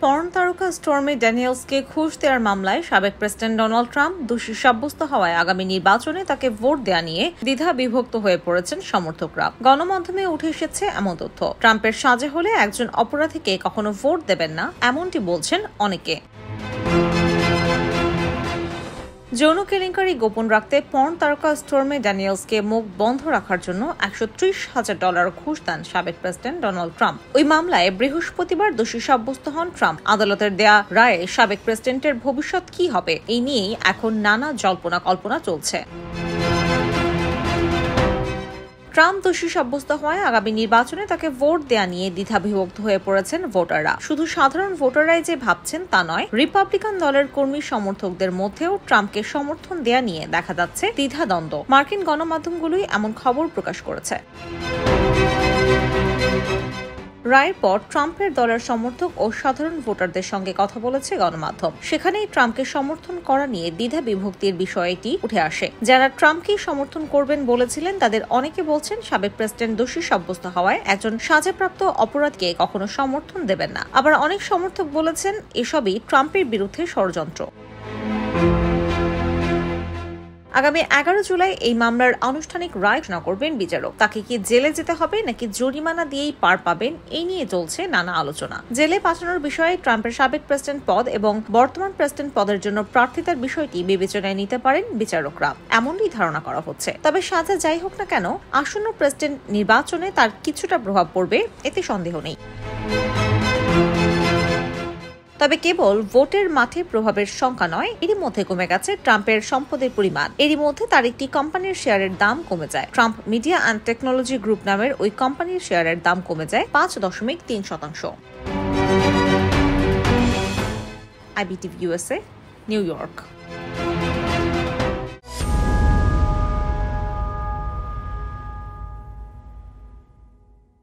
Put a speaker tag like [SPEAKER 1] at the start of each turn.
[SPEAKER 1] Porn তারকা stormy ড্যানিয়েলসকে ঘুষ দেওয়ার মামলায় সাবেক প্রেসিডেন্ট ডোনাল্ড ট্রাম্প দোষী সাব্যস্ত হওয়ায় আগামী নির্বাচনে তাকে ভোট দেয়া নিয়ে দ্বিধা বিভক্ত হয়ে পড়েছেন সমর্থকরা। গণমাধ্যমে উঠে এসেছে এমন তথ্য, ট্রাম্পের সাজা হলে একজন অপরাধীকে কখনো ভোট দেবেন না, এমনটি বলছেন অনেকে। যৌন কেলেঙ্কারি গোপন রাখতে পর্ন তারকা স্টর্মি ড্যানিয়েলসকে মুখ বন্ধ রাখার জন্য $130,000 ঘুষ দেন সাবেক প্রেসিডেন্ট ডোনাল্ড ট্রাম্প। ওই মামলায় বৃহস্পতিবার দোষী সাব্যস্ত হন ট্রাম্প। আদালতের দেয়া রায়ে সাবেক প্রেসিডেন্টের ভবিষ্যৎ কি হবে, এই নিয়েই এখন নানা জল্পনা কল্পনা চলছে। ট্রাম্প দোষী সাব্যস্ত হওয়ায় আগামী নির্বাচনে তাকে ভোট দেয়া নিয়ে দ্বিধাবিভক্ত হয়ে পড়েছেন ভোটাররা। শুধু সাধারণ ভোটাররাই যে ভাবছেন তা নয়, রিপাবলিকান দলের কর্মী সমর্থকদের মধ্যেও ট্রাম্পকে সমর্থন দেয়া নিয়ে দেখা যাচ্ছে দ্বিধাদ্বন্দ্ব। মার্কিন গণমাধ্যমগুলোই এমন খবর প্রকাশ করেছে। রায়ের পর ট্রাম্পের দলের সমর্থক ও সাধারণ ভোটারদের সঙ্গে কথা বলেছে গণমাধ্যম। সেখানেই ট্রাম্পকে সমর্থন করা নিয়ে দ্বিধা বিভক্তির বিষয়টি উঠে আসে। যারা ট্রাম্পকেই সমর্থন করবেন বলেছিলেন তাদের অনেকে বলছেন সাবেক প্রেসিডেন্ট দোষী সাব্যস্ত হওয়ায় একজন সাজাপ্রাপ্ত অপরাধকে কখনো সমর্থন দেবেন না। আবার অনেক সমর্থক বলেছেন এসবই ট্রাম্পের বিরুদ্ধে ষড়যন্ত্র। আগামী 11 জুলাই এই মামলার আনুষ্ঠানিক রায় ঘোষণা করবেন বিচারক। তাকে কি জেলে যেতে হবে নাকি জরিমানা দিয়েই পার পাবেন, এই নিয়ে চলছে নানা আলোচনা। জেলে পাঠানোর বিষয়ে ট্রাম্পের সাবেক প্রেসিডেন্ট পদ এবং বর্তমান প্রেসিডেন্ট পদের জন্য প্রার্থিতার বিষয়টি বিবেচনায় নিতে পারেন বিচারকরা, এমনই ধারণা করা হচ্ছে। তবে সাজা যাই হোক না কেন, আসন্ন প্রেসিডেন্ট নির্বাচনে তার কিছুটা প্রভাব পড়বে, এতে সন্দেহ নেই। তবে কেবল ভোটের মাঠে প্রভাবের সংখ্যা নয়, এরই মধ্যে কমে গেছে ট্রাম্পের সম্পদের পরিমাণ। এরই মধ্যে তার একটি কোম্পানির শেয়ারের দাম কমে যায়। Trump media and technology group নামের ওই কোম্পানির শেয়ারের দাম কমে যায় 5.3%। IBTV USA, new York.